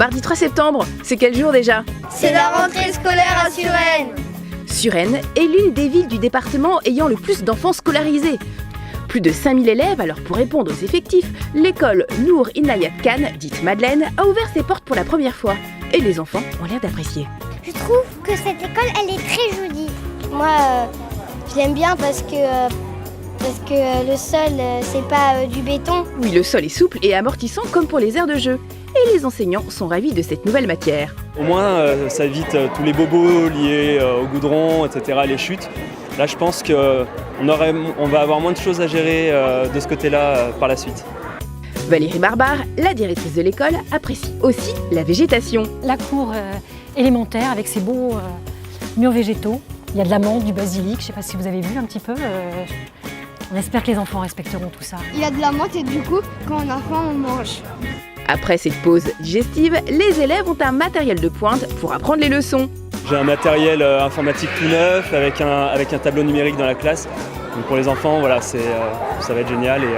Mardi 3 septembre, c'est quel jour déjà? C'est la rentrée scolaire à Suresnes. Suresnes est l'une des villes du département ayant le plus d'enfants scolarisés. Plus de 5000 élèves, alors pour répondre aux effectifs, l'école Nour Inayat Khan, dite Madeleine, a ouvert ses portes pour la première fois. Et les enfants ont l'air d'apprécier. Je trouve que cette école, elle est très jolie. Moi, je l'aime bien parce que le sol, c'est pas du béton. Oui, le sol est souple et amortissant comme pour les aires de jeu. Et les enseignants sont ravis de cette nouvelle matière. Au moins, ça évite tous les bobos liés au goudron, etc., les chutes. Là, je pense qu'on va avoir moins de choses à gérer de ce côté-là par la suite. Valérie Barbar, la directrice de l'école, apprécie aussi la végétation. La cour élémentaire avec ses beaux murs végétaux. Il y a de la menthe, du basilic, je ne sais pas si vous avez vu un petit peu. On espère que les enfants respecteront tout ça. Il y a de la menthe et du coup, quand on a faim, on mange. Après cette pause digestive, les élèves ont un matériel de pointe pour apprendre les leçons. J'ai un matériel informatique tout neuf avec un tableau numérique dans la classe. Donc pour les enfants, voilà, ça va être génial et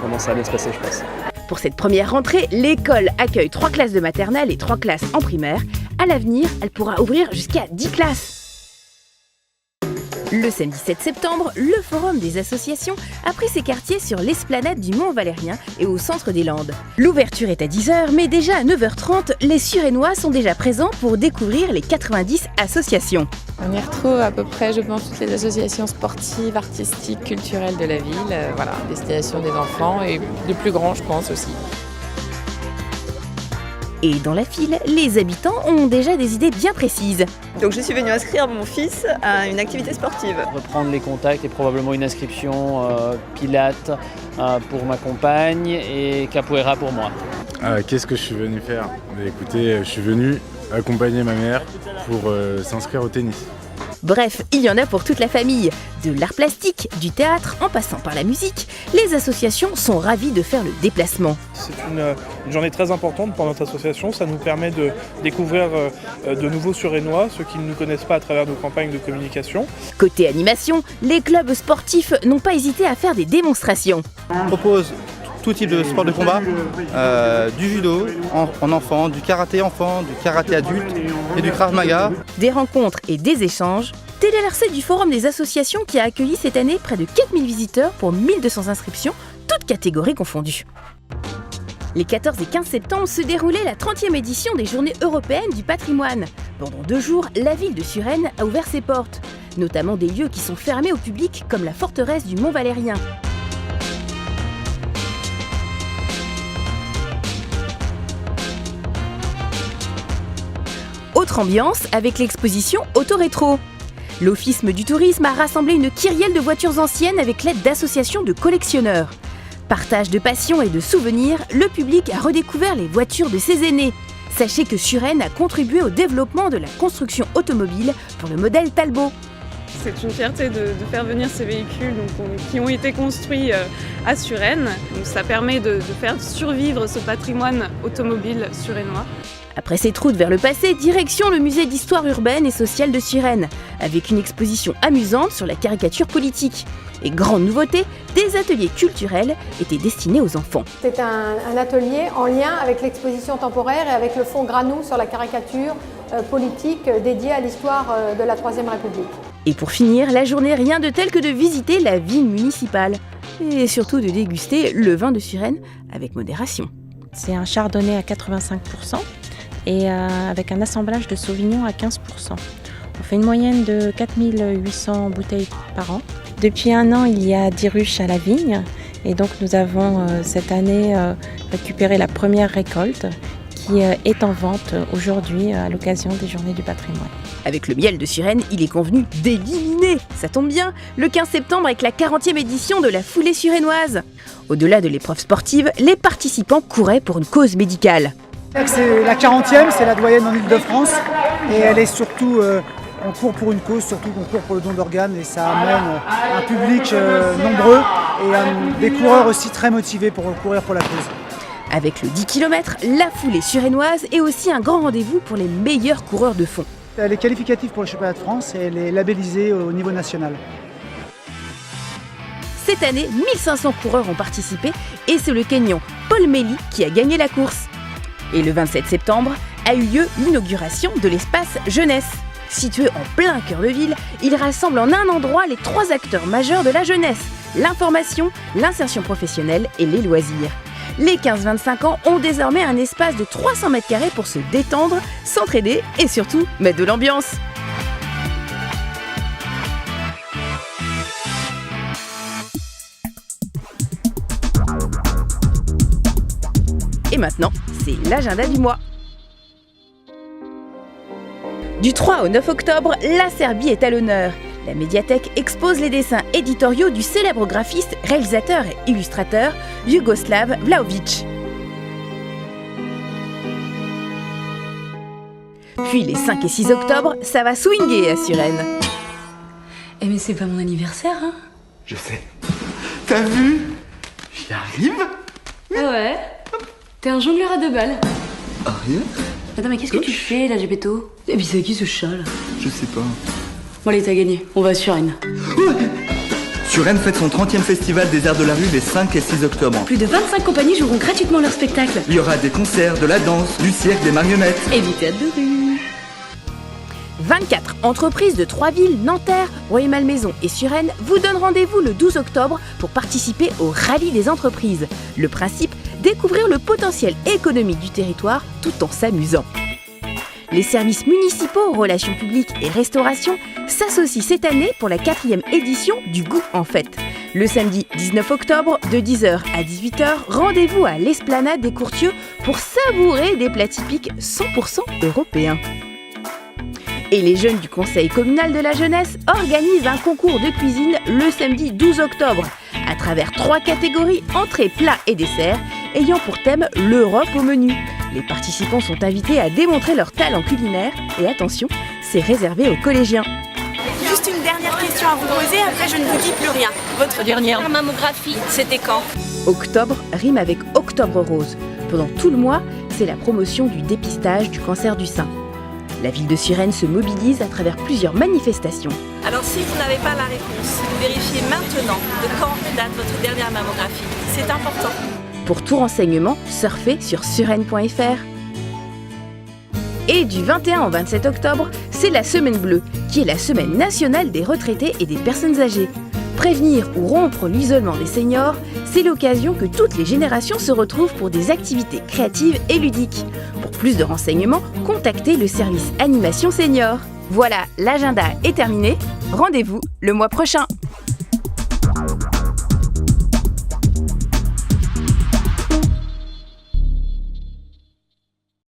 vraiment ça va bien se passer, je pense. Pour cette première rentrée, l'école accueille 3 classes de maternelle et 3 classes en primaire. À l'avenir, elle pourra ouvrir jusqu'à 10 classes. Le samedi 7 septembre, le Forum des associations a pris ses quartiers sur l'esplanade du Mont-Valérien et au centre des Landes. L'ouverture est à 10h, mais déjà à 9h30, les Suresnois sont déjà présents pour découvrir les 90 associations. On y retrouve à peu près, je pense, toutes les associations sportives, artistiques, culturelles de la ville, voilà, destination des enfants et des plus grands, je pense aussi. Et dans la file, les habitants ont déjà des idées bien précises. Donc je suis venue inscrire mon fils à une activité sportive. Reprendre les contacts et probablement une inscription pilates pour ma compagne et capoeira pour moi. Qu'est-ce que je suis venu faire? Écoutez, je suis venu accompagner ma mère pour s'inscrire au tennis. Bref, il y en a pour toute la famille. De l'art plastique, du théâtre, en passant par la musique, les associations sont ravies de faire le déplacement. C'est une journée très importante pour notre association. Ça nous permet de découvrir de nouveaux Suresnois, ceux qui ne nous connaissent pas à travers nos campagnes de communication. Côté animation, les clubs sportifs n'ont pas hésité à faire des démonstrations. On propose tout type de sport de combat, du judo en enfant, du karaté enfant, du karaté adulte et du krav maga. Des rencontres et des échanges. Telle est la recette du Forum des associations qui a accueilli cette année près de 4000 visiteurs pour 1200 inscriptions, toutes catégories confondues. Les 14 et 15 septembre se déroulait la 30e édition des Journées européennes du patrimoine. Pendant 2 jours, la ville de Suresnes a ouvert ses portes, notamment des lieux qui sont fermés au public comme la forteresse du Mont-Valérien. Autre ambiance avec l'exposition Autorétro. L'Office du tourisme a rassemblé une kyrielle de voitures anciennes avec l'aide d'associations de collectionneurs. Partage de passion et de souvenirs, le public a redécouvert les voitures de ses aînés. Sachez que Suresnes a contribué au développement de la construction automobile pour le modèle Talbot. C'est une fierté de faire venir ces véhicules qui ont été construits à Suresnes. Donc ça permet de faire survivre ce patrimoine automobile suresnois. Après cette route vers le passé, direction le musée d'histoire urbaine et sociale de Suresnes, avec une exposition amusante sur la caricature politique. Et grande nouveauté, des ateliers culturels étaient destinés aux enfants. C'est un atelier en lien avec l'exposition temporaire et avec le fonds Granou sur la caricature politique dédiée à l'histoire de la Troisième République. Et pour finir, la journée, rien de tel que de visiter la ville municipale. Et surtout de déguster le vin de Suresnes avec modération. C'est un chardonnay à 85%. Et avec un assemblage de Sauvignon à 15%. On fait une moyenne de 4800 bouteilles par an. Depuis 1 an, il y a 10 ruches à la vigne. Et donc nous avons cette année récupéré la première récolte qui est en vente aujourd'hui à l'occasion des Journées du patrimoine. Avec le miel de Suresnes, il est convenu d'éliminer. Ça tombe bien, le 15 septembre avec la 40e édition de la foulée suresnoise. Au-delà de l'épreuve sportive, les participants couraient pour une cause médicale. C'est la 40e, c'est la doyenne en Ile-de-France et elle est surtout, on court pour une cause, surtout qu'on court pour le don d'organes et ça amène un public nombreux et des coureurs aussi très motivés pour courir pour la cause. Avec le 10 km, la foulée suresnoise est aussi un grand rendez-vous pour les meilleurs coureurs de fond. Elle est qualificative pour le championnat de France et elle est labellisée au niveau national. Cette année, 1500 coureurs ont participé et c'est le Kényan Paul Meli qui a gagné la course. Et le 27 septembre a eu lieu l'inauguration de l'espace jeunesse. Situé en plein cœur de ville, il rassemble en un endroit les 3 acteurs majeurs de la jeunesse, l'information, l'insertion professionnelle et les loisirs. Les 15-25 ans ont désormais un espace de 300 m² pour se détendre, s'entraider et surtout mettre de l'ambiance. Et maintenant, c'est l'agenda du mois. Du 3 au 9 octobre, la Serbie est à l'honneur. La médiathèque expose les dessins éditoriaux du célèbre graphiste, réalisateur et illustrateur Jugoslav Vlahović. Puis les 5 et 6 octobre, ça va swinguer à Suresnes. Eh mais c'est pas mon anniversaire, hein? Je sais. T'as vu? J'y arrive? Ah ouais? T'es un jongleur à 2 balles. Ah rien? Attends mais qu'est-ce que tu fais là, Gepetto? Et puis c'est qui ce chat là? Je sais pas. Bon allez, t'as gagné, on va à Suresnes. Ouais. Suresnes fête son 30e festival des arts de la rue les 5 et 6 octobre. Plus de 25 compagnies joueront gratuitement leur spectacle. Il y aura des concerts, de la danse, du cirque, des marionnettes. Et du théâtre de rue. 24 entreprises de 3 villes, Nanterre, Rueil-Malmaison et Suresnes vous donnent rendez-vous le 12 octobre pour participer au Rallye des entreprises. Le principe, découvrir le potentiel économique du territoire tout en s'amusant. Les services municipaux, relations publiques et restauration s'associent cette année pour la 4e édition du Goût en Fête. Le samedi 19 octobre, de 10h à 18h, rendez-vous à l'Esplanade des Courtieux pour savourer des plats typiques 100% européens. Et les jeunes du Conseil communal de la jeunesse organisent un concours de cuisine le samedi 12 octobre, à travers 3 catégories entrées, plats et desserts, ayant pour thème l'Europe au menu. Les participants sont invités à démontrer leur talent culinaire et attention, c'est réservé aux collégiens. Juste une dernière question à vous poser, après je ne vous dis plus rien. Votre dernière mammographie, c'était quand? Octobre rime avec Octobre Rose. Pendant tout le mois, c'est la promotion du dépistage du cancer du sein. La ville de Suresnes se mobilise à travers plusieurs manifestations. Alors si vous n'avez pas la réponse, vérifiez maintenant de quand date votre dernière mammographie. C'est important. Pour tout renseignement, surfez sur suresnes.fr. Et du 21 au 27 octobre, c'est la Semaine Bleue, qui est la semaine nationale des retraités et des personnes âgées. Prévenir ou rompre l'isolement des seniors, c'est l'occasion que toutes les générations se retrouvent pour des activités créatives et ludiques. Pour plus de renseignements, contactez le service Animation Senior. Voilà, l'agenda est terminé. Rendez-vous le mois prochain.